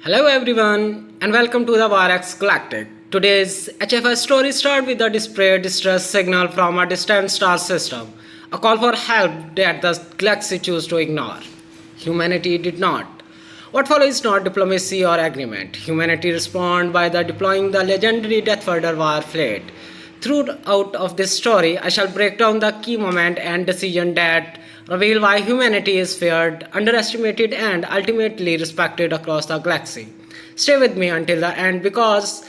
Hello everyone and welcome to the Varex Galactic. Today's HFY story starts with a disparate distress signal from a distant star system, a call for help that the galaxy chose to ignore. Humanity did not. What follows is not diplomacy or agreement. Humanity responded by deploying the legendary Deathworlder war fleet. Throughout of this story, I shall break down the key moment and decision that reveal why humanity is feared, underestimated, and ultimately respected across the galaxy. Stay with me until the end because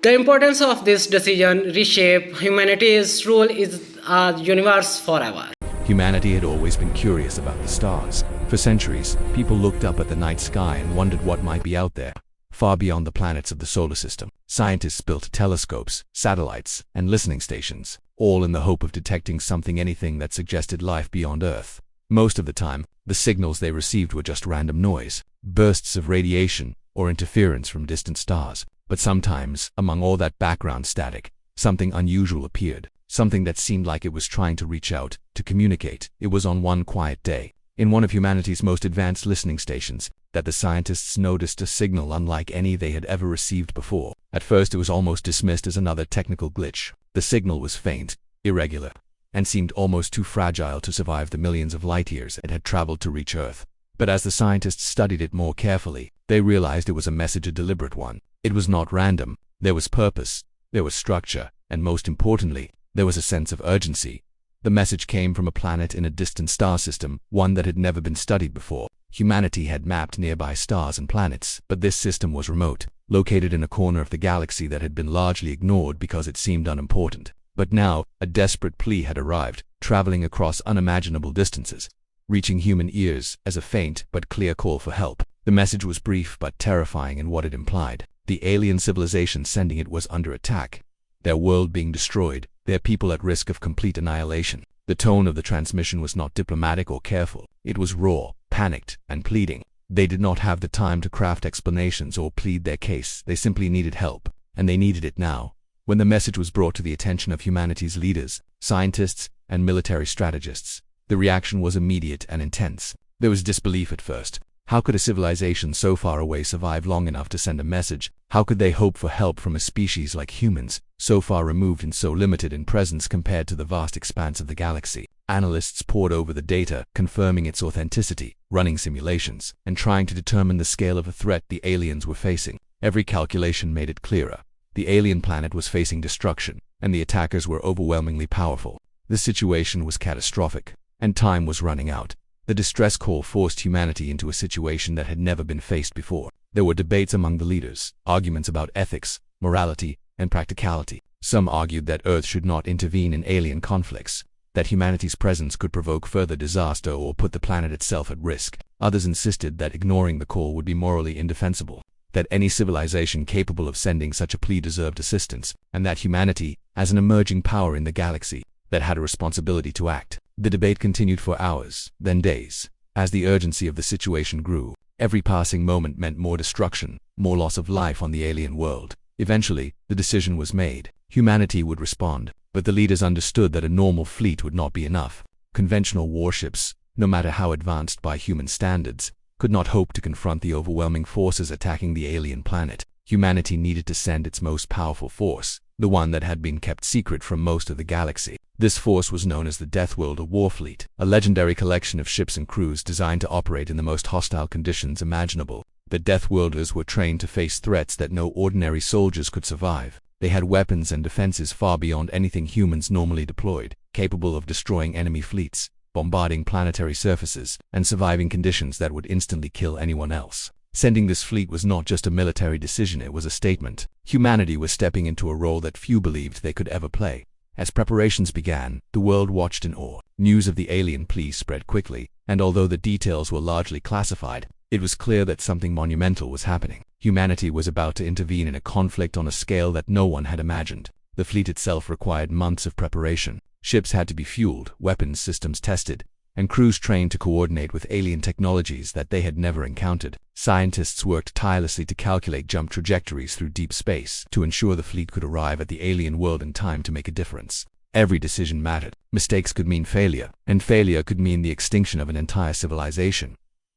the importance of this decision reshape humanity's rule is a universe forever. Humanity had always been curious about the stars. For centuries, people looked up at the night sky and wondered what might be out there, far beyond the planets of the solar system. Scientists built telescopes, satellites, and listening stations, all in the hope of detecting anything that suggested life beyond Earth. Most of the time, the signals they received were just random noise, bursts of radiation, or interference from distant stars. But sometimes, among all that background static, something unusual appeared, something that seemed like it was trying to reach out, to communicate. It was on one quiet day, in one of humanity's most advanced listening stations, that the scientists noticed a signal unlike any they had ever received before. At first it was almost dismissed as another technical glitch. The signal was faint, irregular, and seemed almost too fragile to survive the millions of light years it had traveled to reach Earth. But as the scientists studied it more carefully, they realized it was a message, a deliberate one. It was not random. There was purpose, there was structure, and most importantly, there was a sense of urgency. The message came from a planet in a distant star system, one that had never been studied before. Humanity had mapped nearby stars and planets, but this system was remote, located in a corner of the galaxy that had been largely ignored because it seemed unimportant. But now, a desperate plea had arrived, traveling across unimaginable distances, reaching human ears as a faint but clear call for help. The message was brief but terrifying in what it implied. The alien civilization sending it was under attack, their world being destroyed, their people at risk of complete annihilation. The tone of the transmission was not diplomatic or careful. It was raw, panicked, and pleading. They did not have the time to craft explanations or plead their case. They simply needed help, and they needed it now. When the message was brought to the attention of humanity's leaders, scientists, and military strategists, the reaction was immediate and intense. There was disbelief at first. How could a civilization so far away survive long enough to send a message? How could they hope for help from a species like humans, so far removed and so limited in presence compared to the vast expanse of the galaxy? Analysts pored over the data, confirming its authenticity, running simulations, and trying to determine the scale of a threat the aliens were facing. Every calculation made it clearer. The alien planet was facing destruction, and the attackers were overwhelmingly powerful. The situation was catastrophic, and time was running out. The distress call forced humanity into a situation that had never been faced before. There were debates among the leaders, arguments about ethics, morality, and practicality. Some argued that Earth should not intervene in alien conflicts, that humanity's presence could provoke further disaster or put the planet itself at risk. Others insisted that ignoring the call would be morally indefensible, that any civilization capable of sending such a plea deserved assistance, and that humanity, as an emerging power in the galaxy, that had a responsibility to act. The debate continued for hours, then days. As the urgency of the situation grew, every passing moment meant more destruction, more loss of life on the alien world. Eventually, the decision was made. Humanity would respond, but the leaders understood that a normal fleet would not be enough. Conventional warships, no matter how advanced by human standards, could not hope to confront the overwhelming forces attacking the alien planet. Humanity needed to send its most powerful force, the one that had been kept secret from most of the galaxy. This force was known as the Deathworlder war fleet, a legendary collection of ships and crews designed to operate in the most hostile conditions imaginable. The Deathworlders were trained to face threats that no ordinary soldiers could survive. They had weapons and defenses far beyond anything humans normally deployed, capable of destroying enemy fleets, bombarding planetary surfaces, and surviving conditions that would instantly kill anyone else. Sending this fleet was not just a military decision, it was a statement. Humanity was stepping into a role that few believed they could ever play. As preparations began, the world watched in awe. News of the alien plea spread quickly, and although the details were largely classified, it was clear that something monumental was happening. Humanity was about to intervene in a conflict on a scale that no one had imagined. The fleet itself required months of preparation. Ships had to be fueled, weapons systems tested, and crews trained to coordinate with alien technologies that they had never encountered. Scientists worked tirelessly to calculate jump trajectories through deep space to ensure the fleet could arrive at the alien world in time to make a difference. Every decision mattered. Mistakes could mean failure, and failure could mean the extinction of an entire civilization.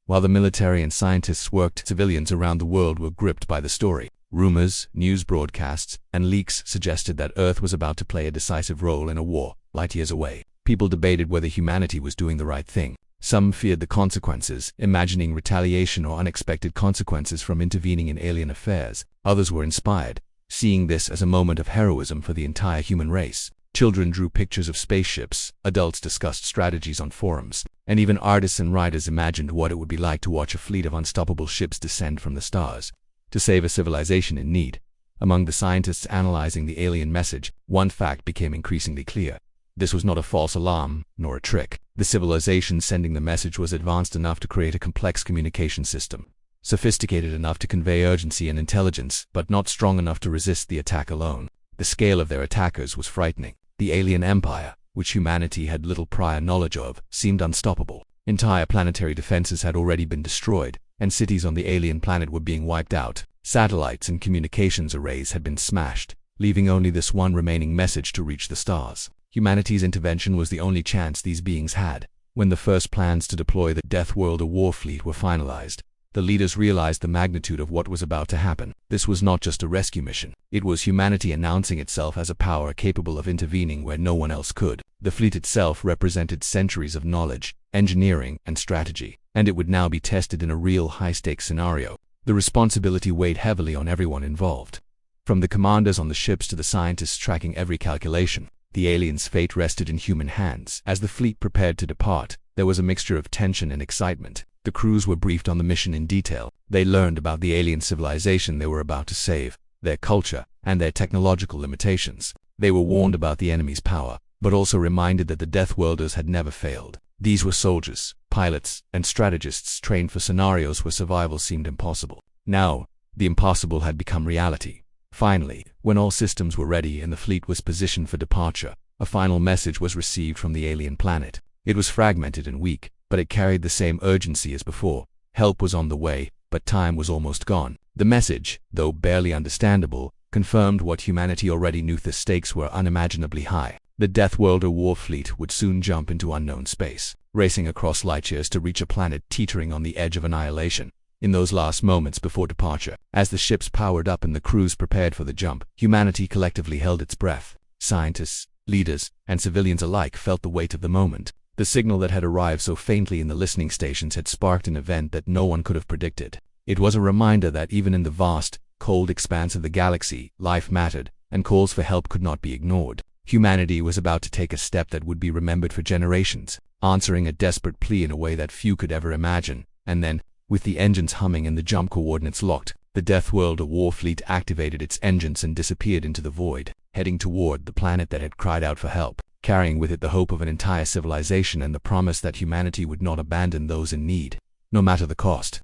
While the military and scientists worked, civilians around the world were gripped by the story. Rumors, news broadcasts, and leaks suggested that Earth was about to play a decisive role in a war, light years away. People debated whether humanity was doing the right thing. Some feared the consequences, imagining retaliation or unexpected consequences from intervening in alien affairs. Others were inspired, seeing this as a moment of heroism for the entire human race. Children drew pictures of spaceships, adults discussed strategies on forums, and even artists and writers imagined what it would be like to watch a fleet of unstoppable ships descend from the stars to save a civilization in need. Among the scientists analyzing the alien message, one fact became increasingly clear. This was not a false alarm, nor a trick. The civilization sending the message was advanced enough to create a complex communication system, sophisticated enough to convey urgency and intelligence, but not strong enough to resist the attack alone. The scale of their attackers was frightening. The alien empire, which humanity had little prior knowledge of, seemed unstoppable. Entire planetary defenses had already been destroyed, and cities on the alien planet were being wiped out. Satellites and communications arrays had been smashed, leaving only this one remaining message to reach the stars. Humanity's intervention was the only chance these beings had. When the first plans to deploy the Deathworlder war fleet were finalized, the leaders realized the magnitude of what was about to happen. This was not just a rescue mission. It was humanity announcing itself as a power capable of intervening where no one else could. The fleet itself represented centuries of knowledge, engineering, and strategy, and it would now be tested in a real high-stakes scenario. The responsibility weighed heavily on everyone involved. From the commanders on the ships to the scientists tracking every calculation, the aliens' fate rested in human hands. As the fleet prepared to depart, there was a mixture of tension and excitement. The crews were briefed on the mission in detail. They learned about the alien civilization they were about to save, their culture, and their technological limitations. They were warned about the enemy's power, but also reminded that the Deathworlders had never failed. These were soldiers, pilots, and strategists trained for scenarios where survival seemed impossible. Now, the impossible had become reality. Finally, when all systems were ready and the fleet was positioned for departure, a final message was received from the alien planet. It was fragmented and weak, but it carried the same urgency as before. Help was on the way, but time was almost gone. The message, though barely understandable, confirmed what humanity already knew: the stakes were unimaginably high. The Deathworlder war fleet would soon jump into unknown space, racing across light years to reach a planet teetering on the edge of annihilation. In those last moments before departure, as the ships powered up and the crews prepared for the jump, humanity collectively held its breath. Scientists, leaders, and civilians alike felt the weight of the moment. The signal that had arrived so faintly in the listening stations had sparked an event that no one could have predicted. It was a reminder that even in the vast, cold expanse of the galaxy, life mattered, and calls for help could not be ignored. Humanity was about to take a step that would be remembered for generations, answering a desperate plea in a way that few could ever imagine. And then, with the engines humming and the jump coordinates locked, the Deathworlder war fleet activated its engines and disappeared into the void, heading toward the planet that had cried out for help, carrying with it the hope of an entire civilization and the promise that humanity would not abandon those in need, no matter the cost.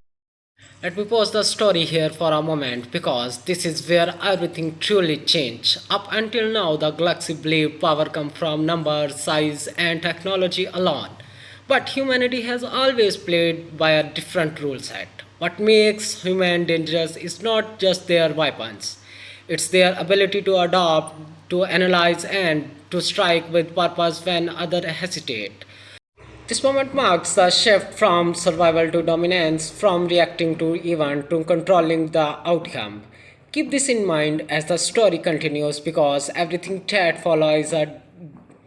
Let me pause the story here for a moment because this is where everything truly changed. Up until now, the galaxy believed power comes from numbers, size, and technology alone. But humanity has always played by a different rule set. What makes human dangerous is not just their weapons, it's their ability to adapt, to analyze, and to strike with purpose when others hesitate. This moment marks the shift from survival to dominance, from reacting to event to controlling the outcome. Keep this in mind as the story continues because everything that follows is a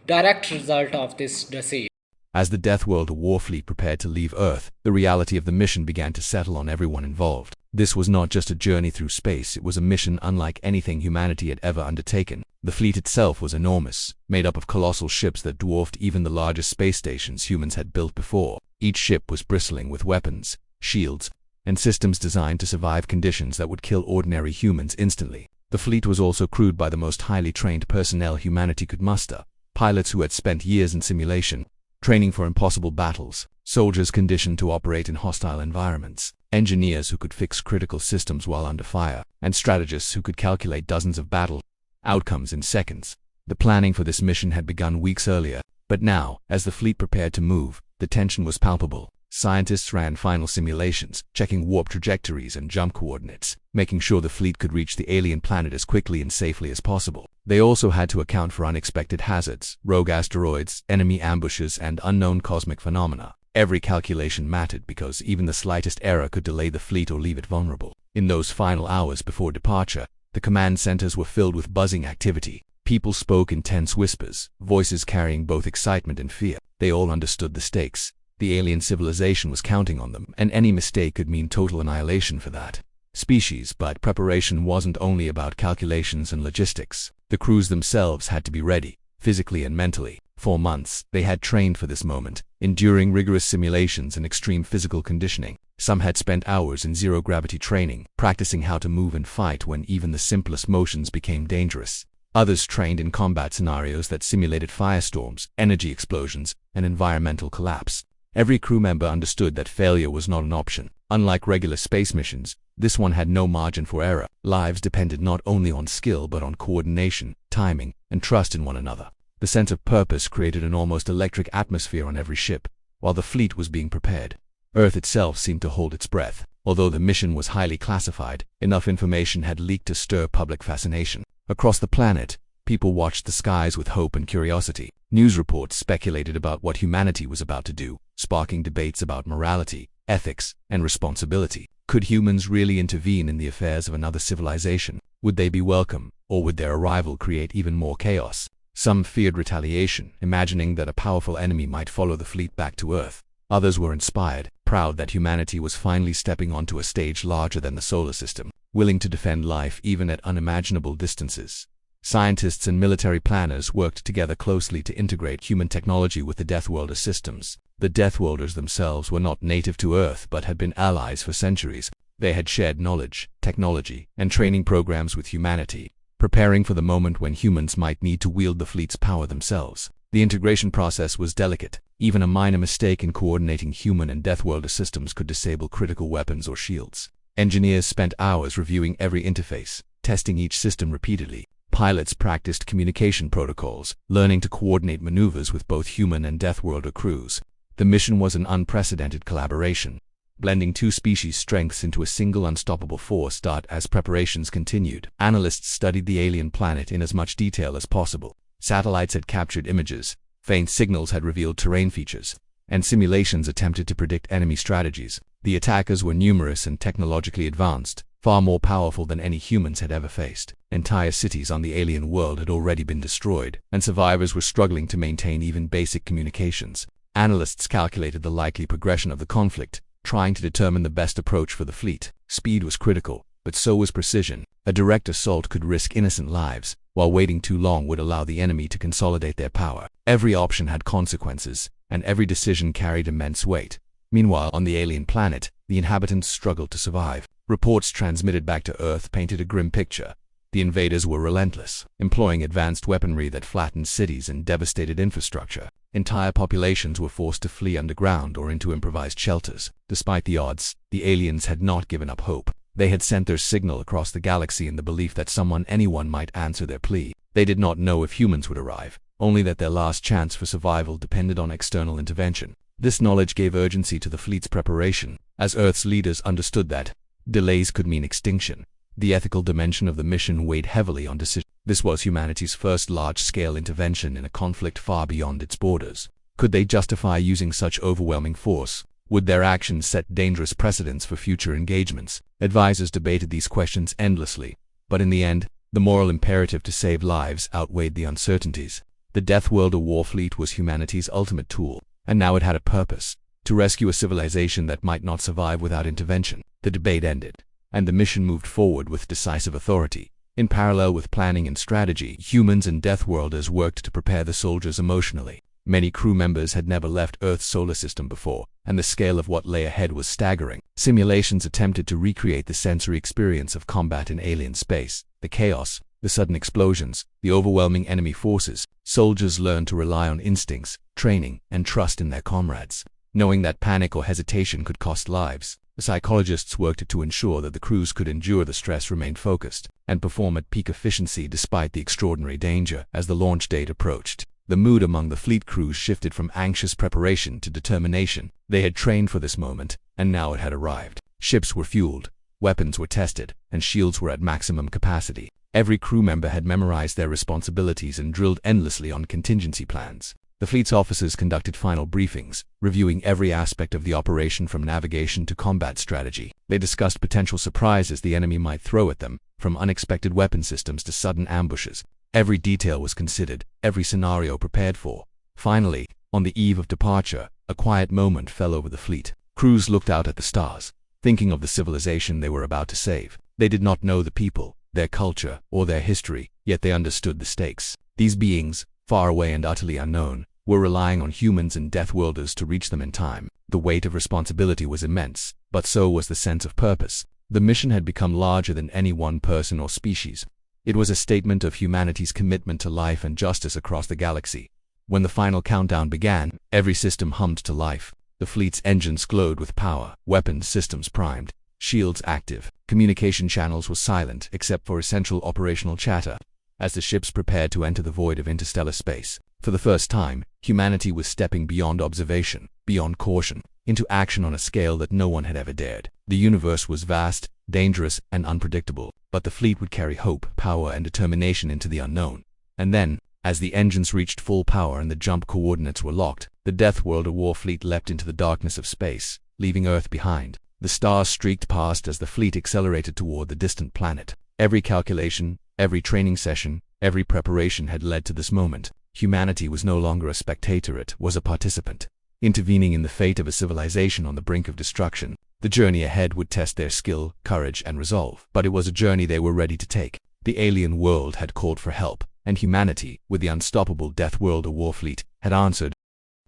direct result of this decision. As the Deathworlder war fleet prepared to leave Earth, the reality of the mission began to settle on everyone involved. This was not just a journey through space, it was a mission unlike anything humanity had ever undertaken. The fleet itself was enormous, made up of colossal ships that dwarfed even the largest space stations humans had built before. Each ship was bristling with weapons, shields, and systems designed to survive conditions that would kill ordinary humans instantly. The fleet was also crewed by the most highly trained personnel humanity could muster, pilots who had spent years in simulation, training for impossible battles, soldiers conditioned to operate in hostile environments, engineers who could fix critical systems while under fire, and strategists who could calculate dozens of battle outcomes in seconds. The planning for this mission had begun weeks earlier, but now, as the fleet prepared to move, the tension was palpable. Scientists ran final simulations, checking warp trajectories and jump coordinates, making sure the fleet could reach the alien planet as quickly and safely as possible. They also had to account for unexpected hazards, rogue asteroids, enemy ambushes, and unknown cosmic phenomena. Every calculation mattered because even the slightest error could delay the fleet or leave it vulnerable. In those final hours before departure, the command centers were filled with buzzing activity. People spoke in tense whispers, voices carrying both excitement and fear. They all understood the stakes. The alien civilization was counting on them, and any mistake could mean total annihilation for that species. But preparation wasn't only about calculations and logistics. The crews themselves had to be ready, physically and mentally. For months, they had trained for this moment, enduring rigorous simulations and extreme physical conditioning. Some had spent hours in zero-gravity training, practicing how to move and fight when even the simplest motions became dangerous. Others trained in combat scenarios that simulated firestorms, energy explosions, and environmental collapse. Every crew member understood that failure was not an option. Unlike regular space missions, this one had no margin for error. Lives depended not only on skill but on coordination, timing, and trust in one another. The sense of purpose created an almost electric atmosphere on every ship, while the fleet was being prepared. Earth itself seemed to hold its breath. Although the mission was highly classified, enough information had leaked to stir public fascination. Across the planet, people watched the skies with hope and curiosity. News reports speculated about what humanity was about to do, sparking debates about morality, ethics, and responsibility. Could humans really intervene in the affairs of another civilization? Would they be welcome, or would their arrival create even more chaos? Some feared retaliation, imagining that a powerful enemy might follow the fleet back to Earth. Others were inspired, proud that humanity was finally stepping onto a stage larger than the solar system, willing to defend life even at unimaginable distances. Scientists and military planners worked together closely to integrate human technology with the Deathworlder systems. The Deathworlders themselves were not native to Earth but had been allies for centuries. They had shared knowledge, technology, and training programs with humanity, preparing for the moment when humans might need to wield the fleet's power themselves. The integration process was delicate. Even a minor mistake in coordinating human and Deathworlder systems could disable critical weapons or shields. Engineers spent hours reviewing every interface, testing each system repeatedly. Pilots practiced communication protocols, learning to coordinate maneuvers with both human and Deathworlder crews. The mission was an unprecedented collaboration, blending two species' strengths into a single unstoppable force. As preparations continued, analysts studied the alien planet in as much detail as possible. Satellites had captured images, faint signals had revealed terrain features, and simulations attempted to predict enemy strategies. The attackers were numerous and technologically advanced, far more powerful than any humans had ever faced. Entire cities on the alien world had already been destroyed, and survivors were struggling to maintain even basic communications. Analysts calculated the likely progression of the conflict, trying to determine the best approach for the fleet. Speed was critical, but so was precision. A direct assault could risk innocent lives, while waiting too long would allow the enemy to consolidate their power. Every option had consequences, and every decision carried immense weight. Meanwhile, on the alien planet, the inhabitants struggled to survive. Reports transmitted back to Earth painted a grim picture. The invaders were relentless, employing advanced weaponry that flattened cities and devastated infrastructure. Entire populations were forced to flee underground or into improvised shelters. Despite the odds, the aliens had not given up hope. They had sent their signal across the galaxy in the belief that anyone might answer their plea. They did not know if humans would arrive, only that their last chance for survival depended on external intervention. This knowledge gave urgency to the fleet's preparation, as Earth's leaders understood that delays could mean extinction. The ethical dimension of the mission weighed heavily on decisions. This was humanity's first large-scale intervention in a conflict far beyond its borders. Could they justify using such overwhelming force? Would their actions set dangerous precedents for future engagements? Advisors debated these questions endlessly, but in the end, the moral imperative to save lives outweighed the uncertainties. The Deathworlder war fleet was humanity's ultimate tool, and now it had a purpose: to rescue a civilization that might not survive without intervention. The debate ended, and the mission moved forward with decisive authority. In parallel with planning and strategy, humans and Deathworlders worked to prepare the soldiers emotionally. Many crew members had never left Earth's solar system before, and the scale of what lay ahead was staggering. Simulations attempted to recreate the sensory experience of combat in alien space. The chaos, the sudden explosions, the overwhelming enemy forces. Soldiers learned to rely on instincts, training, and trust in their comrades, knowing that panic or hesitation could cost lives. The psychologists worked to ensure that the crews could endure the stress, remain focused, and perform at peak efficiency despite the extraordinary danger. As the launch date approached, the mood among the fleet crews shifted from anxious preparation to determination. They had trained for this moment, and now it had arrived. Ships were fueled, weapons were tested, and shields were at maximum capacity. Every crew member had memorized their responsibilities and drilled endlessly on contingency plans. The fleet's officers conducted final briefings, reviewing every aspect of the operation from navigation to combat strategy. They discussed potential surprises the enemy might throw at them, from unexpected weapon systems to sudden ambushes. Every detail was considered, every scenario prepared for. Finally, on the eve of departure, a quiet moment fell over the fleet. Crews looked out at the stars, thinking of the civilization they were about to save. They did not know the people, their culture, or their history, yet they understood the stakes. These beings, far away and utterly unknown, were relying on humans and Deathworlders to reach them in time. The weight of responsibility was immense, but so was the sense of purpose. The mission had become larger than any one person or species. It was a statement of humanity's commitment to life and justice across the galaxy. When the final countdown began, every system hummed to life. The fleet's engines glowed with power, weapons systems primed, shields active. Communication channels were silent except for essential operational chatter. As the ships prepared to enter the void of interstellar space, for the first time, humanity was stepping beyond observation, beyond caution, into action on a scale that no one had ever dared. The universe was vast, dangerous, and unpredictable, but the fleet would carry hope, power, and determination into the unknown. And then, as the engines reached full power and the jump coordinates were locked, the Deathworlder war fleet leapt into the darkness of space, leaving Earth behind. The stars streaked past as the fleet accelerated toward the distant planet. Every calculation, every training session, every preparation had led to this moment. Humanity was no longer a spectator, it was a participant, intervening in the fate of a civilization on the brink of destruction. The journey ahead would test their skill, courage, and resolve, but it was a journey they were ready to take. The alien world had called for help, and humanity, with the unstoppable Deathworlder war fleet, had answered.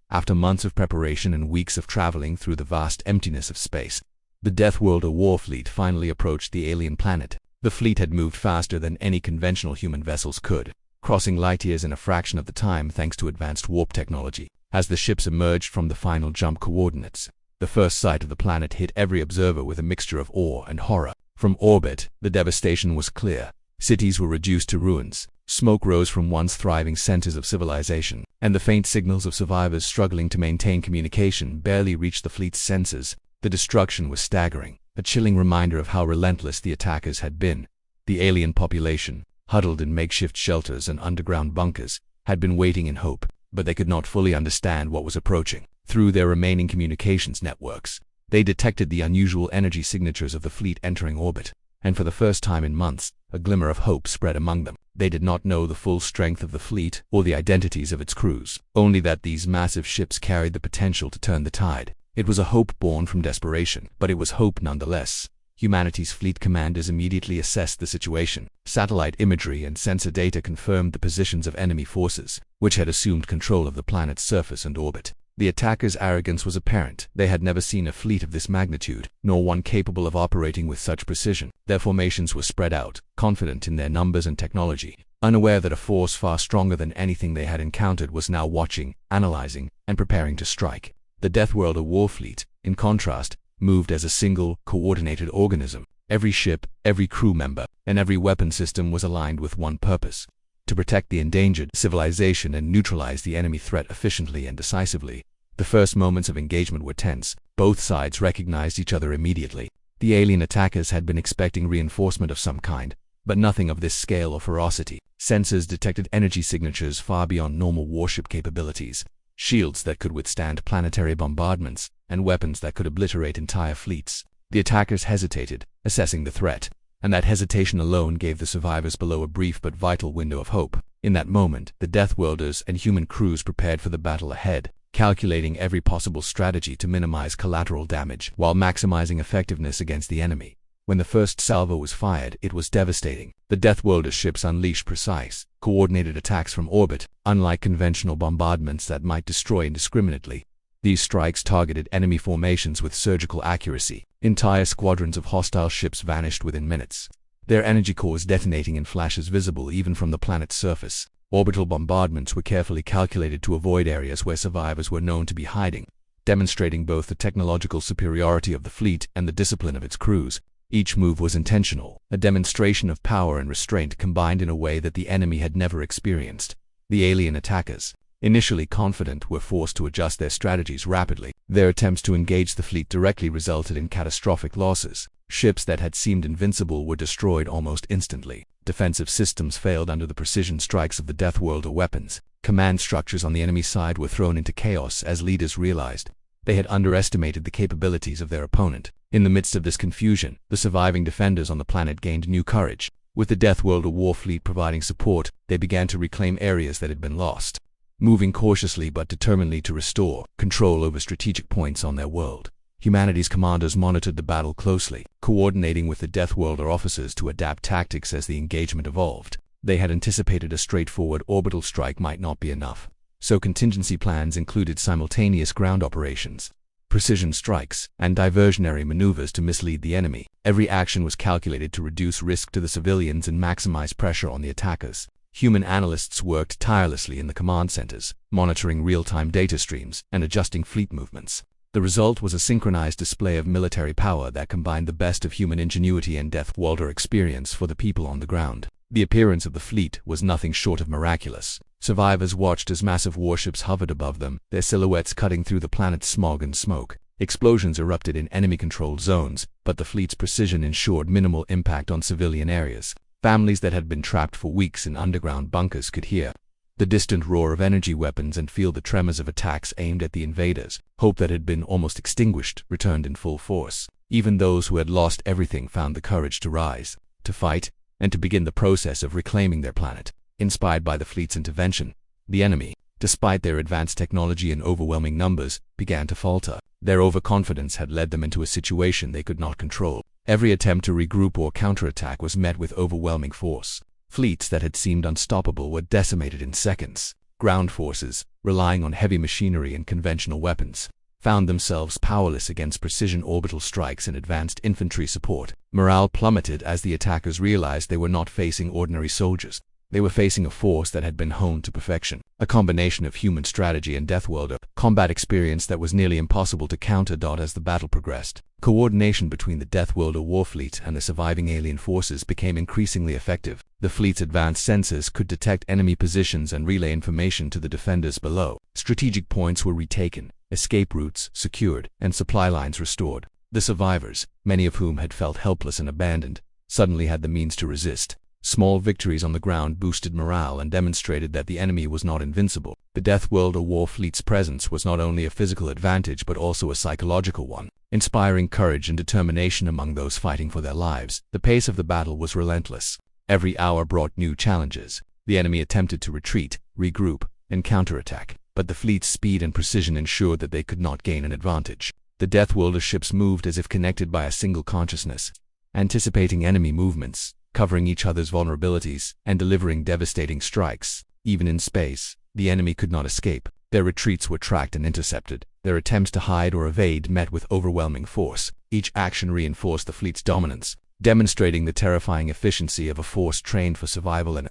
After months of preparation and weeks of traveling through the vast emptiness of space, the Deathworlder war fleet finally approached the alien planet. The fleet had moved faster than any conventional human vessels could, crossing light years in a fraction of the time thanks to advanced warp technology. As the ships emerged from the final jump coordinates, the first sight of the planet hit every observer with a mixture of awe and horror. From orbit, the devastation was clear. Cities were reduced to ruins. Smoke rose from once thriving centers of civilization, and the faint signals of survivors struggling to maintain communication barely reached the fleet's senses. The destruction was staggering, a chilling reminder of how relentless the attackers had been. The alien population, huddled in makeshift shelters and underground bunkers, had been waiting in hope, but they could not fully understand what was approaching. Through their remaining communications networks, they detected the unusual energy signatures of the fleet entering orbit, and for the first time in months, a glimmer of hope spread among them. They did not know the full strength of the fleet or the identities of its crews, only that these massive ships carried the potential to turn the tide. It was a hope born from desperation, but it was hope nonetheless. Humanity's fleet commanders immediately assessed the situation. Satellite imagery and sensor data confirmed the positions of enemy forces, which had assumed control of the planet's surface and orbit. The attackers' arrogance was apparent. They had never seen a fleet of this magnitude, nor one capable of operating with such precision. Their formations were spread out, confident in their numbers and technology, unaware that a force far stronger than anything they had encountered was now watching, analyzing, and preparing to strike. The Deathworlder war fleet, in contrast, moved as a single, coordinated organism. Every ship, every crew member, and every weapon system was aligned with one purpose: to protect the endangered civilization and neutralize the enemy threat efficiently and decisively. The first moments of engagement were tense. Both sides recognized each other immediately. The alien attackers had been expecting reinforcement of some kind, but nothing of this scale or ferocity. Sensors detected energy signatures far beyond normal warship capabilities, shields that could withstand planetary bombardments, and weapons that could obliterate entire fleets. The attackers hesitated, assessing the threat, and that hesitation alone gave the survivors below a brief but vital window of hope. In that moment, the Deathworlders and human crews prepared for the battle ahead, calculating every possible strategy to minimize collateral damage while maximizing effectiveness against the enemy. When the first salvo was fired, it was devastating. The Deathworlder ships unleashed precise, coordinated attacks from orbit, unlike conventional bombardments that might destroy indiscriminately. These strikes targeted enemy formations with surgical accuracy. Entire squadrons of hostile ships vanished within minutes, their energy cores detonating in flashes visible even from the planet's surface. Orbital bombardments were carefully calculated to avoid areas where survivors were known to be hiding, demonstrating both the technological superiority of the fleet and the discipline of its crews. Each move was intentional, a demonstration of power and restraint combined in a way that the enemy had never experienced. The alien attackers, initially confident, were forced to adjust their strategies rapidly. Their attempts to engage the fleet directly resulted in catastrophic losses. Ships that had seemed invincible were destroyed almost instantly. Defensive systems failed under the precision strikes of the Deathworlder weapons. Command structures on the enemy side were thrown into chaos as leaders realized they had underestimated the capabilities of their opponent. In the midst of this confusion, the surviving defenders on the planet gained new courage. With the Deathworlder war fleet providing support, they began to reclaim areas that had been lost, moving cautiously but determinedly to restore control over strategic points on their world. Humanity's commanders monitored the battle closely, coordinating with the Deathworlder officers to adapt tactics as the engagement evolved. They had anticipated a straightforward orbital strike might not be enough, so contingency plans included simultaneous ground operations, precision strikes, and diversionary maneuvers to mislead the enemy. Every action was calculated to reduce risk to the civilians and maximize pressure on the attackers. Human analysts worked tirelessly in the command centers, monitoring real-time data streams and adjusting fleet movements. The result was a synchronized display of military power that combined the best of human ingenuity and Deathworlder experience for the people on the ground. The appearance of the fleet was nothing short of miraculous. Survivors watched as massive warships hovered above them, their silhouettes cutting through the planet's smog and smoke. Explosions erupted in enemy-controlled zones, but the fleet's precision ensured minimal impact on civilian areas. Families that had been trapped for weeks in underground bunkers could hear the distant roar of energy weapons and feel the tremors of attacks aimed at the invaders. Hope that had been almost extinguished returned in full force. Even those who had lost everything found the courage to rise, to fight, and to begin the process of reclaiming their planet. Inspired by the fleet's intervention, the enemy, despite their advanced technology and overwhelming numbers, began to falter. Their overconfidence had led them into a situation they could not control. Every attempt to regroup or counterattack was met with overwhelming force. Fleets that had seemed unstoppable were decimated in seconds. Ground forces, relying on heavy machinery and conventional weapons, found themselves powerless against precision orbital strikes and advanced infantry support. Morale plummeted as the attackers realized they were not facing ordinary soldiers. They were facing a force that had been honed to perfection, a combination of human strategy and Deathworlder combat experience that was nearly impossible to counter. As the battle progressed, coordination between the Deathworlder warfleet and the surviving alien forces became increasingly effective. The fleet's advanced sensors could detect enemy positions and relay information to the defenders below. Strategic points were retaken, escape routes secured, and supply lines restored. The survivors, many of whom had felt helpless and abandoned, suddenly had the means to resist. Small victories on the ground boosted morale and demonstrated that the enemy was not invincible. The Deathworlder war fleet's presence was not only a physical advantage but also a psychological one, inspiring courage and determination among those fighting for their lives. The pace of the battle was relentless. Every hour brought new challenges. The enemy attempted to retreat, regroup, and counterattack, but the fleet's speed and precision ensured that they could not gain an advantage. The Deathworlder ships moved as if connected by a single consciousness, anticipating enemy movements, covering each other's vulnerabilities, and delivering devastating strikes. Even in space, the enemy could not escape. Their retreats were tracked and intercepted. Their attempts to hide or evade met with overwhelming force. Each action reinforced the fleet's dominance, demonstrating the terrifying efficiency of a force trained for survival and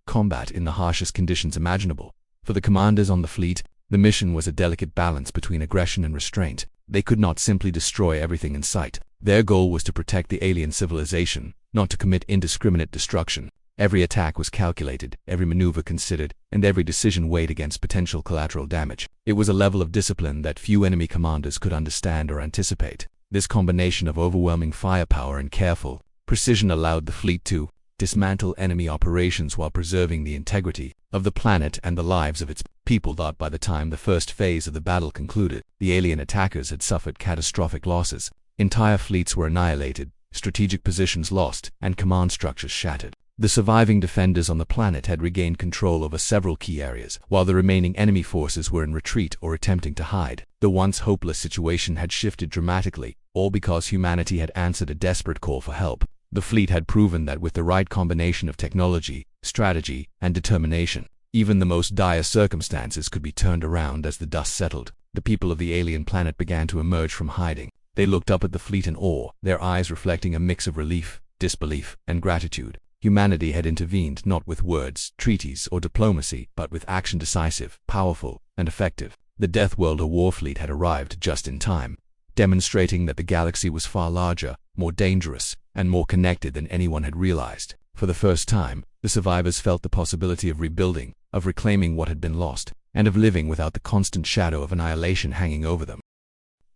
combat in the harshest conditions imaginable. For the commanders on the fleet, the mission was a delicate balance between aggression and restraint. They could not simply destroy everything in sight. Their goal was to protect the alien civilization, not to commit indiscriminate destruction. Every attack was calculated, every maneuver considered, and every decision weighed against potential collateral damage. It was a level of discipline that few enemy commanders could understand or anticipate. This combination of overwhelming firepower and careful precision allowed the fleet to dismantle enemy operations while preserving the integrity of the planet and the lives of its people. By the time the first phase of the battle concluded, the alien attackers had suffered catastrophic losses. Entire fleets were annihilated, strategic positions lost, and command structures shattered. The surviving defenders on the planet had regained control over several key areas, while the remaining enemy forces were in retreat or attempting to hide. The once hopeless situation had shifted dramatically, all because humanity had answered a desperate call for help. The fleet had proven that with the right combination of technology, strategy, and determination, even the most dire circumstances could be turned around. As the dust settled, the people of the alien planet began to emerge from hiding. They looked up at the fleet in awe, their eyes reflecting a mix of relief, disbelief, and gratitude. Humanity had intervened not with words, treaties, or diplomacy, but with action decisive, powerful, and effective. The Deathworlder warfleet had arrived just in time, demonstrating that the galaxy was far larger, more dangerous, and more connected than anyone had realized. For the first time, the survivors felt the possibility of rebuilding, of reclaiming what had been lost, and of living without the constant shadow of annihilation hanging over them.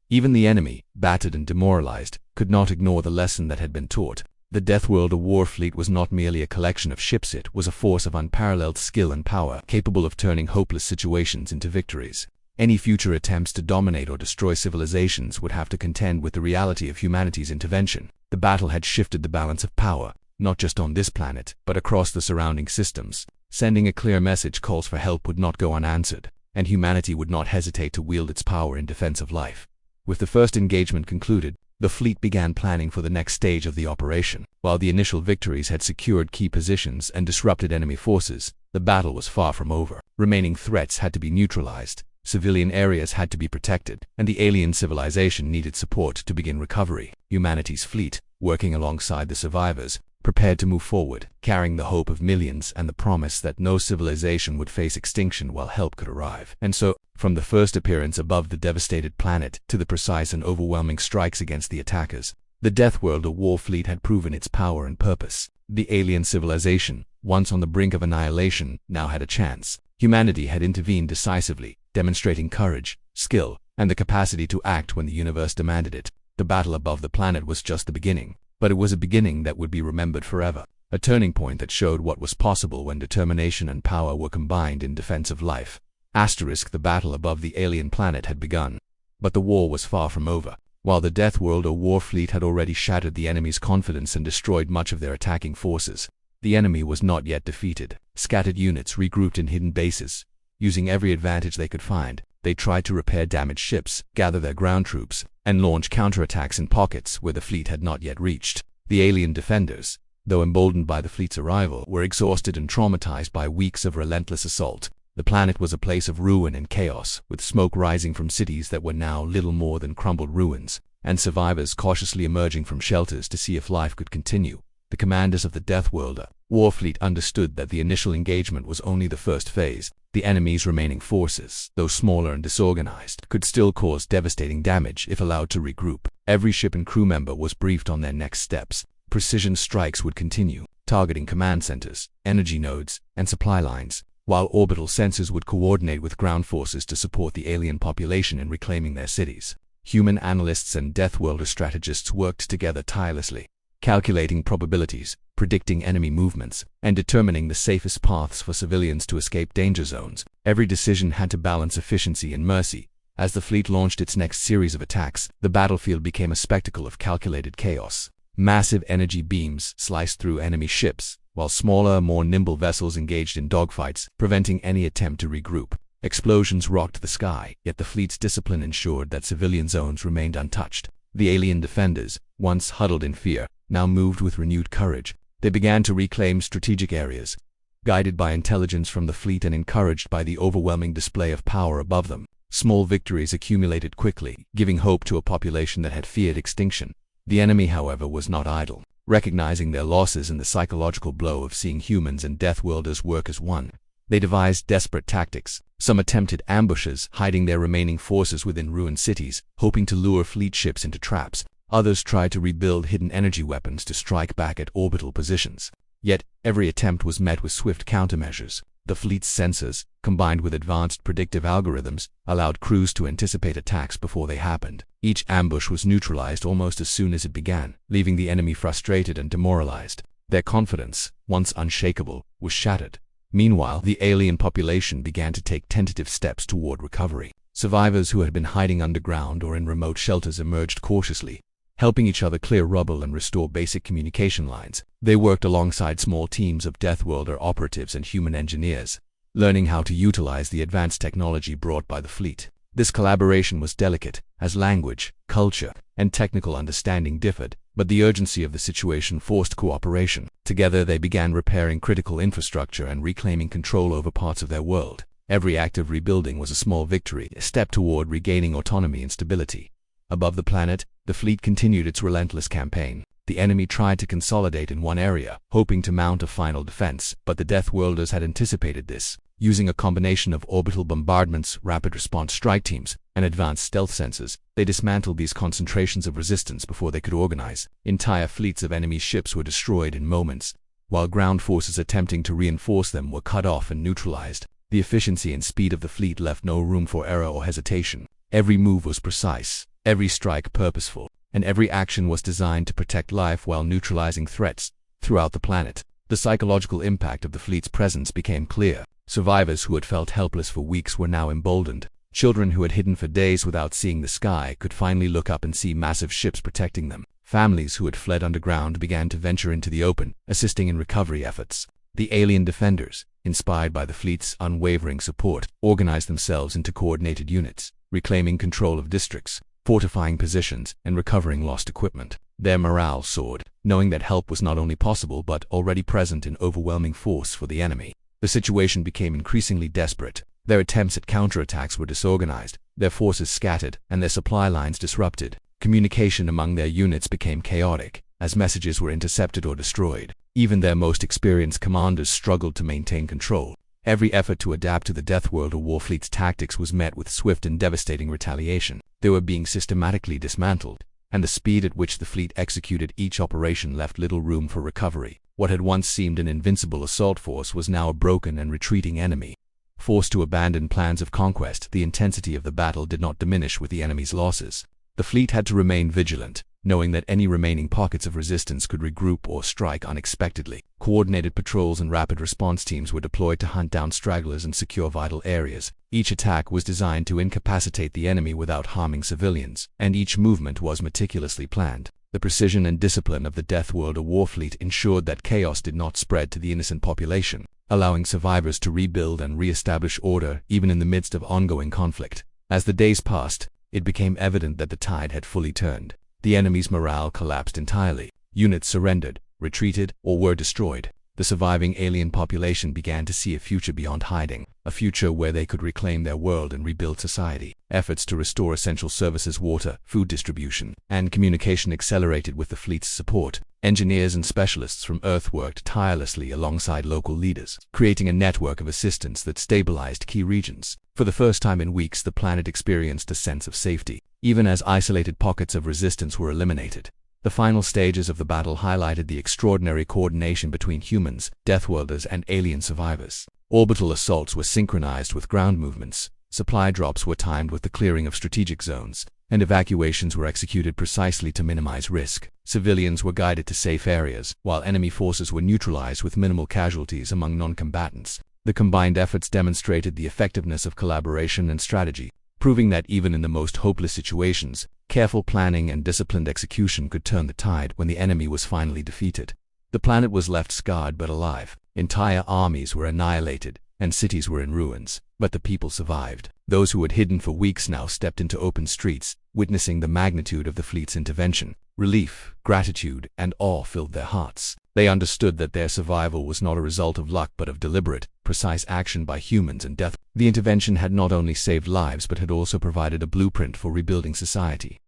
Even the enemy, battered and demoralized, could not ignore the lesson that had been taught. The Deathworlder war fleet was not merely a collection of ships, it was a force of unparalleled skill and power, capable of turning hopeless situations into victories. Any future attempts to dominate or destroy civilizations would have to contend with the reality of humanity's intervention. The battle had shifted the balance of power, not just on this planet, but across the surrounding systems. Sending a clear message, calls for help would not go unanswered, and humanity would not hesitate to wield its power in defense of life. With the first engagement concluded, the fleet began planning for the next stage of the operation. While the initial victories had secured key positions and disrupted enemy forces, the battle was far from over. Remaining threats had to be neutralized, civilian areas had to be protected, and the alien civilization needed support to begin recovery. Humanity's fleet, working alongside the survivors, prepared to move forward, carrying the hope of millions and the promise that no civilization would face extinction while help could arrive. And so, from the first appearance above the devastated planet to the precise and overwhelming strikes against the attackers, the Deathworlder war fleet had proven its power and purpose. The alien civilization, once on the brink of annihilation, now had a chance. Humanity had intervened decisively, demonstrating courage, skill, and the capacity to act when the universe demanded it. The battle above the planet was just the beginning, but it was a beginning that would be remembered forever. A turning point that showed what was possible when determination and power were combined in defense of life. The battle above the alien planet had begun, but the war was far from over. While the Deathworlder war fleet had already shattered the enemy's confidence and destroyed much of their attacking forces, the enemy was not yet defeated. Scattered units regrouped in hidden bases. Using every advantage they could find, they tried to repair damaged ships, gather their ground troops, and launch counterattacks in pockets where the fleet had not yet reached. The alien defenders, though emboldened by the fleet's arrival, were exhausted and traumatized by weeks of relentless assault. The planet was a place of ruin and chaos, with smoke rising from cities that were now little more than crumbled ruins, and survivors cautiously emerging from shelters to see if life could continue. The commanders of the Deathworlder war fleet understood that the initial engagement was only the first phase. The enemy's remaining forces, though smaller and disorganized, could still cause devastating damage if allowed to regroup. Every ship and crew member was briefed on their next steps. Precision strikes would continue, targeting command centers, energy nodes, and supply lines, while orbital sensors would coordinate with ground forces to support the alien population in reclaiming their cities. Human analysts and Deathworlder strategists worked together tirelessly, calculating probabilities, predicting enemy movements, and determining the safest paths for civilians to escape danger zones. Every decision had to balance efficiency and mercy. As the fleet launched its next series of attacks, the battlefield became a spectacle of calculated chaos. Massive energy beams sliced through enemy ships, while smaller, more nimble vessels engaged in dogfights, preventing any attempt to regroup. Explosions rocked the sky, yet the fleet's discipline ensured that civilian zones remained untouched. The alien defenders, once huddled in fear, now moved with renewed courage. They began to reclaim strategic areas, guided by intelligence from the fleet and encouraged by the overwhelming display of power above them. Small victories accumulated quickly, giving hope to a population that had feared extinction. The enemy, however, was not idle. Recognizing their losses and the psychological blow of seeing humans and Deathworlders work as one, they devised desperate tactics. Some attempted ambushes, hiding their remaining forces within ruined cities, hoping to lure fleet ships into traps. Others tried to rebuild hidden energy weapons to strike back at orbital positions. Yet, every attempt was met with swift countermeasures. The fleet's sensors, combined with advanced predictive algorithms, allowed crews to anticipate attacks before they happened. Each ambush was neutralized almost as soon as it began, leaving the enemy frustrated and demoralized. Their confidence, once unshakable, was shattered. Meanwhile, the alien population began to take tentative steps toward recovery. Survivors who had been hiding underground or in remote shelters emerged cautiously, helping each other clear rubble and restore basic communication lines. They worked alongside small teams of Deathworlder operatives and human engineers, learning how to utilize the advanced technology brought by the fleet. This collaboration was delicate, as language, culture, and technical understanding differed, but the urgency of the situation forced cooperation. Together they began repairing critical infrastructure and reclaiming control over parts of their world. Every act of rebuilding was a small victory, a step toward regaining autonomy and stability. Above the planet, the fleet continued its relentless campaign. The enemy tried to consolidate in one area, hoping to mount a final defense, but the Deathworlders had anticipated this. Using a combination of orbital bombardments, rapid response strike teams, and advanced stealth sensors, they dismantled these concentrations of resistance before they could organize. Entire fleets of enemy ships were destroyed in moments, while ground forces attempting to reinforce them were cut off and neutralized. The efficiency and speed of the fleet left no room for error or hesitation. Every move was precise, every strike purposeful, and every action was designed to protect life while neutralizing threats throughout the planet. The psychological impact of the fleet's presence became clear. Survivors who had felt helpless for weeks were now emboldened. Children who had hidden for days without seeing the sky could finally look up and see massive ships protecting them. Families who had fled underground began to venture into the open, assisting in recovery efforts. The alien defenders, inspired by the fleet's unwavering support, organized themselves into coordinated units, reclaiming control of districts, fortifying positions, and recovering lost equipment. Their morale soared, knowing that help was not only possible but already present in overwhelming force for the enemy. The situation became increasingly desperate. Their attempts at counterattacks were disorganized, their forces scattered, and their supply lines disrupted. Communication among their units became chaotic, as messages were intercepted or destroyed. Even their most experienced commanders struggled to maintain control. Every effort to adapt to the Deathworlder Warfleet's tactics was met with swift and devastating retaliation. They were being systematically dismantled, and the speed at which the fleet executed each operation left little room for recovery. What had once seemed an invincible assault force was now a broken and retreating enemy. Forced to abandon plans of conquest, the intensity of the battle did not diminish with the enemy's losses. The fleet had to remain vigilant, knowing that any remaining pockets of resistance could regroup or strike unexpectedly. Coordinated patrols and rapid response teams were deployed to hunt down stragglers and secure vital areas. Each attack was designed to incapacitate the enemy without harming civilians, and each movement was meticulously planned. The precision and discipline of the Deathworlder Warfleet ensured that chaos did not spread to the innocent population, allowing survivors to rebuild and re-establish order even in the midst of ongoing conflict. As the days passed, it became evident that the tide had fully turned. The enemy's morale collapsed entirely. Units surrendered, retreated, or were destroyed. The surviving alien population began to see a future beyond hiding, a future where they could reclaim their world and rebuild society. Efforts to restore essential services, water, food distribution, and communication accelerated with the fleet's support. Engineers and specialists from Earth worked tirelessly alongside local leaders, creating a network of assistance that stabilized key regions. For the first time in weeks, the planet experienced a sense of safety, even as isolated pockets of resistance were eliminated. The final stages of the battle highlighted the extraordinary coordination between humans, Deathworlders, and alien survivors. Orbital assaults were synchronized with ground movements, supply drops were timed with the clearing of strategic zones, and evacuations were executed precisely to minimize risk. Civilians were guided to safe areas, while enemy forces were neutralized with minimal casualties among non-combatants. The combined efforts demonstrated the effectiveness of collaboration and strategy, proving that even in the most hopeless situations, careful planning and disciplined execution could turn the tide when the enemy was finally defeated. The planet was left scarred but alive. Entire armies were annihilated, and cities were in ruins, but the people survived. Those who had hidden for weeks now stepped into open streets, witnessing the magnitude of the fleet's intervention. Relief, gratitude, and awe filled their hearts. They understood that their survival was not a result of luck but of deliberate, precise action by humans and death. The intervention had not only saved lives but had also provided a blueprint for rebuilding society.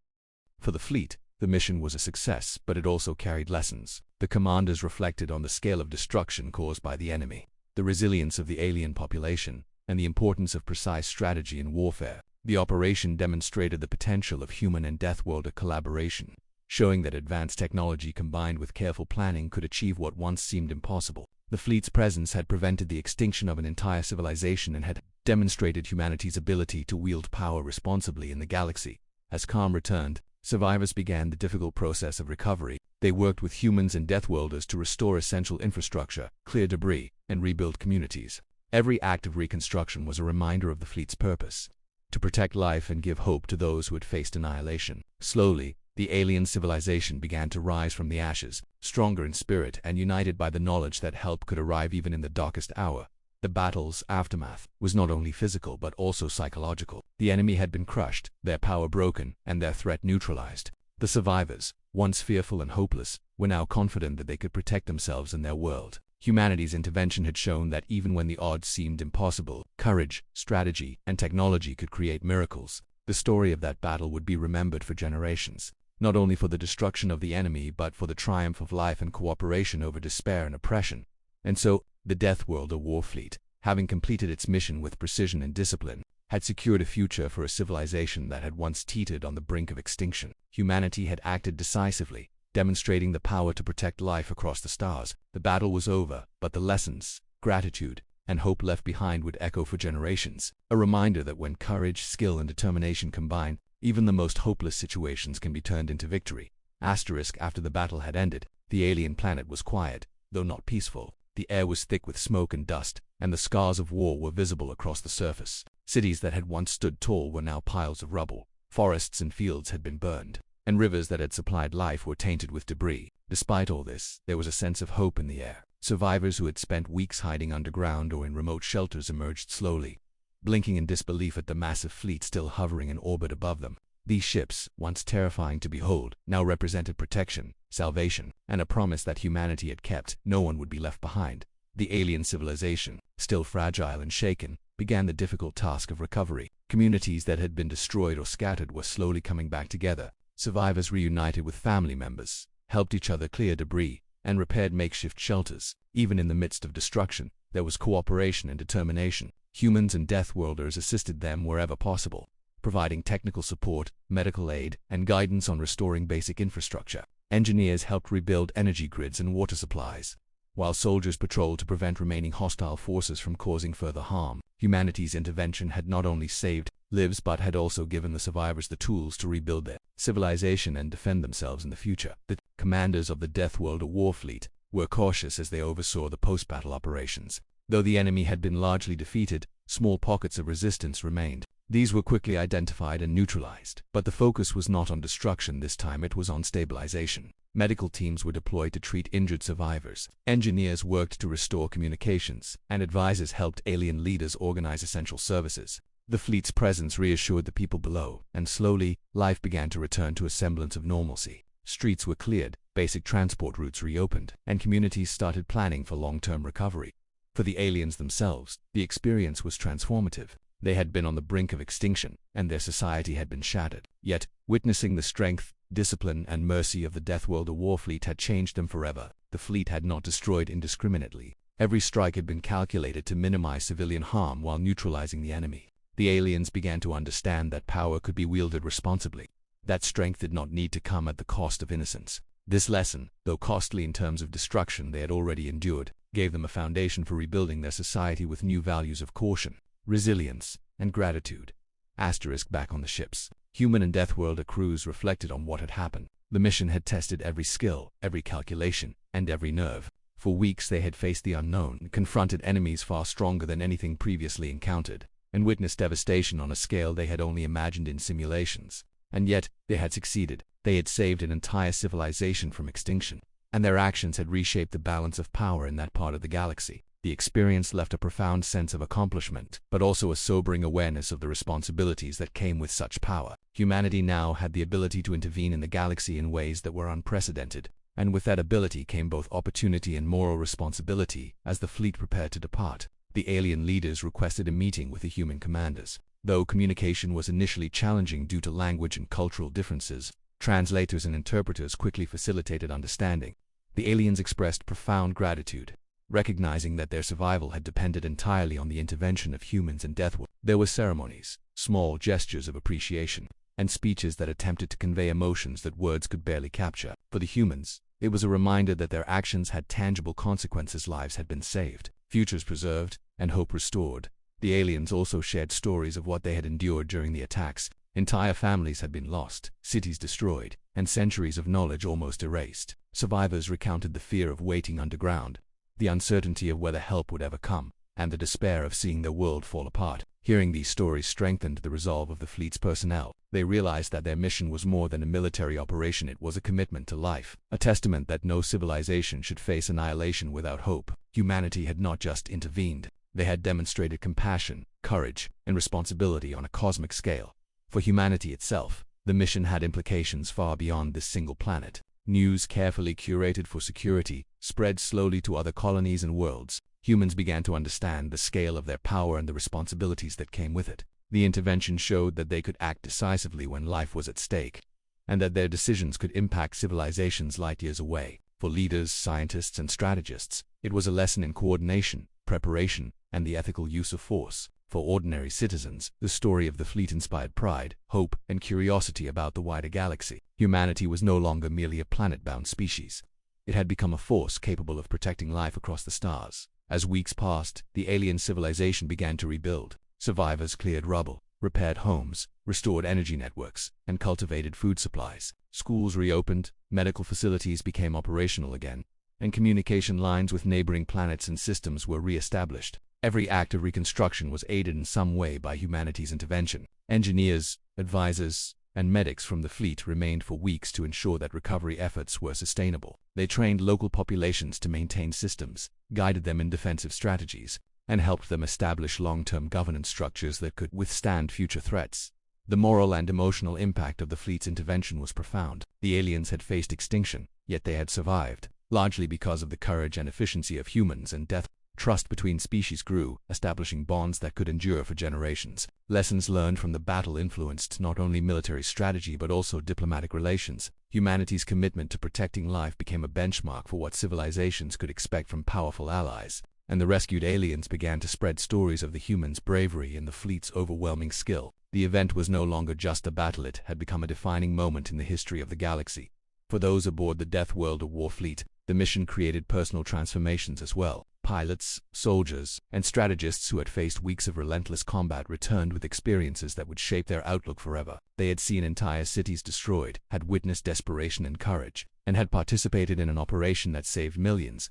For the fleet, the mission was a success, but it also carried lessons. The commanders reflected on the scale of destruction caused by the enemy, the resilience of the alien population, and the importance of precise strategy in warfare. The operation demonstrated the potential of human and Deathworlder collaboration, showing that advanced technology combined with careful planning could achieve what once seemed impossible. The fleet's presence had prevented the extinction of an entire civilization and had demonstrated humanity's ability to wield power responsibly in the galaxy. As calm returned, survivors began the difficult process of recovery. They worked with humans and Deathworlders to restore essential infrastructure, clear debris, and rebuild communities. Every act of reconstruction was a reminder of the fleet's purpose: to protect life and give hope to those who had faced annihilation. Slowly, the alien civilization began to rise from the ashes, stronger in spirit and united by the knowledge that help could arrive even in the darkest hour. The battle's aftermath was not only physical but also psychological. The enemy had been crushed, their power broken, and their threat neutralized. The survivors, once fearful and hopeless, were now confident that they could protect themselves and their world. Humanity's intervention had shown that even when the odds seemed impossible, courage, strategy, and technology could create miracles. The story of that battle would be remembered for generations, not only for the destruction of the enemy but for the triumph of life and cooperation over despair and oppression. And so, the Deathworlder Warfleet, having completed its mission with precision and discipline, had secured a future for a civilization that had once teetered on the brink of extinction. Humanity had acted decisively, demonstrating the power to protect life across the stars. The battle was over, but the lessons, gratitude, and hope left behind would echo for generations, a reminder that when courage, skill, and determination combine, Even the most hopeless situations can be turned into victory. Asterisk after the battle had ended, the alien planet was quiet, though not peaceful. The air was thick with smoke and dust, and the scars of war were visible across the surface. Cities that had once stood tall were now piles of rubble. Forests and fields had been burned, and rivers that had supplied life were tainted with debris. Despite all this, there was a sense of hope in the air. Survivors who had spent weeks hiding underground or in remote shelters emerged slowly, blinking in disbelief at the massive fleet still hovering in orbit above them. These ships, once terrifying to behold, now represented protection, salvation, and a promise that humanity had kept. No one would be left behind. The alien civilization, still fragile and shaken, began the difficult task of recovery. Communities that had been destroyed or scattered were slowly coming back together. Survivors reunited with family members, helped each other clear debris, and repaired makeshift shelters. Even in the midst of destruction, there was cooperation and determination. Humans and Deathworlders assisted them wherever possible, providing technical support, medical aid, and guidance on restoring basic infrastructure. Engineers helped rebuild energy grids and water supplies, while soldiers patrolled to prevent remaining hostile forces from causing further harm. Humanity's intervention had not only saved lives but had also given the survivors the tools to rebuild their civilization and defend themselves in the future. The commanders of the Deathworlder war fleet were cautious as they oversaw the post-battle operations. Though the enemy had been largely defeated, small pockets of resistance remained. These were quickly identified and neutralized. But the focus was not on destruction this time, it was on stabilization. Medical teams were deployed to treat injured survivors. Engineers worked to restore communications, and advisors helped alien leaders organize essential services. The fleet's presence reassured the people below, and slowly, life began to return to a semblance of normalcy. Streets were cleared, basic transport routes reopened, and communities started planning for long-term recovery. For the aliens themselves, the experience was transformative. They had been on the brink of extinction, and their society had been shattered. Yet, witnessing the strength, discipline, and mercy of the Deathworlder war fleet had changed them forever. The fleet had not destroyed indiscriminately. Every strike had been calculated to minimize civilian harm while neutralizing the enemy. The aliens began to understand that power could be wielded responsibly, that strength did not need to come at the cost of innocence. This lesson, though costly in terms of destruction they had already endured, gave them a foundation for rebuilding their society with new values of caution, resilience, and gratitude. Asterisk back on the ships. Human and Deathworlder crews reflected on what had happened. The mission had tested every skill, every calculation, and every nerve. For weeks they had faced the unknown, confronted enemies far stronger than anything previously encountered, and witnessed devastation on a scale they had only imagined in simulations. And yet, they had succeeded. They had saved an entire civilization from extinction, and their actions had reshaped the balance of power in that part of the galaxy. The experience left a profound sense of accomplishment, but also a sobering awareness of the responsibilities that came with such power. Humanity now had the ability to intervene in the galaxy in ways that were unprecedented, and with that ability came both opportunity and moral responsibility. As the fleet prepared to depart, the alien leaders requested a meeting with the human commanders. Though communication was initially challenging due to language and cultural differences, translators and interpreters quickly facilitated understanding. The aliens expressed profound gratitude, recognizing that their survival had depended entirely on the intervention of humans and Deathworld. There were ceremonies, small gestures of appreciation, and speeches that attempted to convey emotions that words could barely capture. For the humans, it was a reminder that their actions had tangible consequences. Lives had been saved, futures preserved, and hope restored. The aliens also shared stories of what they had endured during the attacks. Entire families had been lost, cities destroyed, and centuries of knowledge almost erased. Survivors recounted the fear of waiting underground, the uncertainty of whether help would ever come, and the despair of seeing their world fall apart. Hearing these stories strengthened the resolve of the fleet's personnel. They realized that their mission was more than a military operation, it was a commitment to life, a testament that no civilization should face annihilation without hope. Humanity had not just intervened, they had demonstrated compassion, courage, and responsibility on a cosmic scale. For humanity itself, the mission had implications far beyond this single planet. News carefully curated for security spread slowly to other colonies and worlds. Humans began to understand the scale of their power and the responsibilities that came with it. The intervention showed that they could act decisively when life was at stake, and that their decisions could impact civilizations light years away. For leaders, scientists, and strategists, it was a lesson in coordination, preparation, and the ethical use of force. For ordinary citizens, the story of the fleet inspired pride, hope, and curiosity about the wider galaxy. Humanity was no longer merely a planet-bound species. It had become a force capable of protecting life across the stars. As weeks passed, the alien civilization began to rebuild. Survivors cleared rubble, repaired homes, restored energy networks, and cultivated food supplies. Schools reopened, medical facilities became operational again, and communication lines with neighboring planets and systems were re-established. Every act of reconstruction was aided in some way by humanity's intervention. Engineers, advisors, and medics from the fleet remained for weeks to ensure that recovery efforts were sustainable. They trained local populations to maintain systems, guided them in defensive strategies, and helped them establish long-term governance structures that could withstand future threats. The moral and emotional impact of the fleet's intervention was profound. The aliens had faced extinction, yet they had survived, largely because of the courage and efficiency of humans and death. Trust between species grew, establishing bonds that could endure for generations. Lessons learned from the battle influenced not only military strategy but also diplomatic relations. Humanity's commitment to protecting life became a benchmark for what civilizations could expect from powerful allies, and the rescued aliens began to spread stories of the humans' bravery and the fleet's overwhelming skill. The event was no longer just a battle, it had become a defining moment in the history of the galaxy. For those aboard the Deathworlder war fleet, the mission created personal transformations as well. Pilots, soldiers, and strategists who had faced weeks of relentless combat returned with experiences that would shape their outlook forever. They had seen entire cities destroyed, had witnessed desperation and courage, and had participated in an operation that saved millions.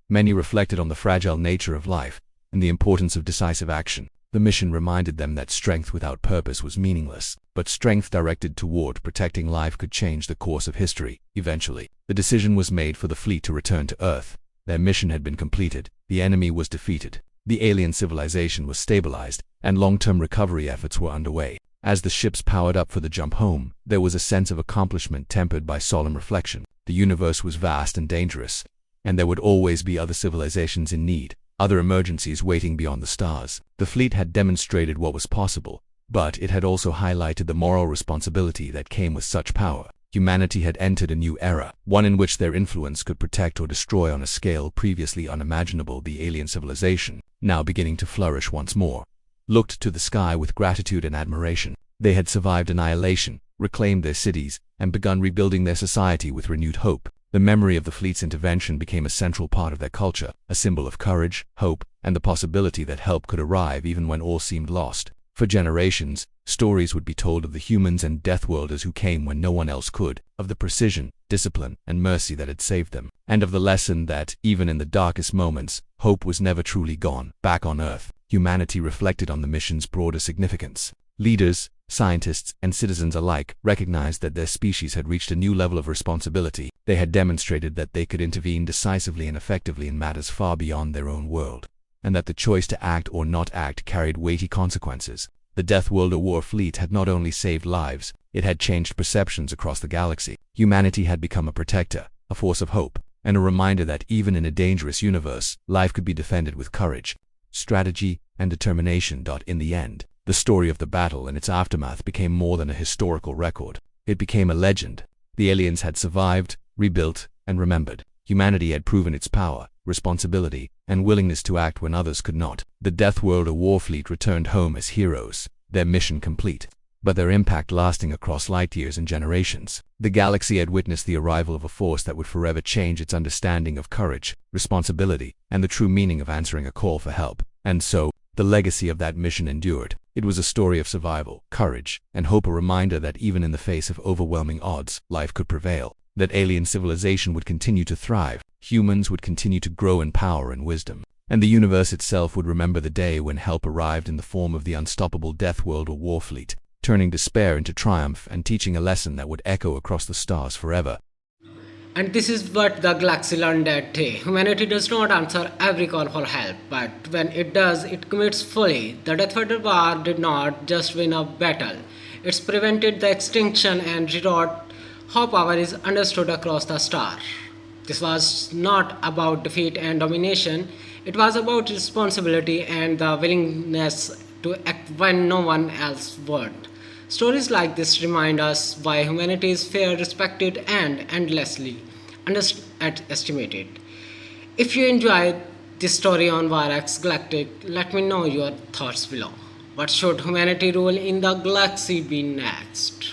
Many reflected on the fragile nature of life and the importance of decisive action. The mission reminded them that strength without purpose was meaningless, but strength directed toward protecting life could change the course of history. Eventually, the decision was made for the fleet to return to Earth. Their mission had been completed, the enemy was defeated, the alien civilization was stabilized, and long-term recovery efforts were underway. As the ships powered up for the jump home, there was a sense of accomplishment tempered by solemn reflection. The universe was vast and dangerous, and there would always be other civilizations in need, other emergencies waiting beyond the stars. The fleet had demonstrated what was possible, but it had also highlighted the moral responsibility that came with such power. Humanity had entered a new era, one in which their influence could protect or destroy on a scale previously unimaginable. The alien civilization, now beginning to flourish once more, looked to the sky with gratitude and admiration. They had survived annihilation, reclaimed their cities, and begun rebuilding their society with renewed hope. The memory of the fleet's intervention became a central part of their culture, a symbol of courage, hope, and the possibility that help could arrive even when all seemed lost. For generations, stories would be told of the humans and Deathworlders who came when no one else could, of the precision, discipline, and mercy that had saved them, and of the lesson that, even in the darkest moments, hope was never truly gone. Back on Earth, humanity reflected on the mission's broader significance. Leaders, scientists, and citizens alike recognized that their species had reached a new level of responsibility. They had demonstrated that they could intervene decisively and effectively in matters far beyond their own world, and that the choice to act or not act carried weighty consequences. The Deathworlder war fleet had not only saved lives, it had changed perceptions across the galaxy. Humanity had become a protector, a force of hope, and a reminder that even in a dangerous universe, life could be defended with courage, strategy, and determination. In the end, the story of the battle and its aftermath became more than a historical record. It became a legend. The aliens had survived, rebuilt, and remembered. Humanity had proven its power, responsibility, and willingness to act when others could not. The Deathworlder war fleet returned home as heroes, their mission complete, but their impact lasting across light years and generations. The galaxy had witnessed the arrival of a force that would forever change its understanding of courage, responsibility, and the true meaning of answering a call for help. And so, the legacy of that mission endured. It was a story of survival, courage, and hope, a reminder that even in the face of overwhelming odds, life could prevail, that alien civilization would continue to thrive, humans would continue to grow in power and wisdom, and the universe itself would remember the day when help arrived in the form of the unstoppable Deathworlder war fleet, turning despair into triumph and teaching a lesson that would echo across the stars forever. And this is what the galaxy learned that day. Humanity does not answer every call for help, but when it does, it commits fully. The Deathworlder War did not just win a battle, it prevented the extinction and rewrote how power is understood across the star. This was not about defeat and domination, it was about responsibility and the willingness to act when no one else would. Stories like this remind us why humanity is fair, respected, and endlessly underestimated. If you enjoyed this story on Varax Galactic, let me know your thoughts below. What should humanity rule in the galaxy be next?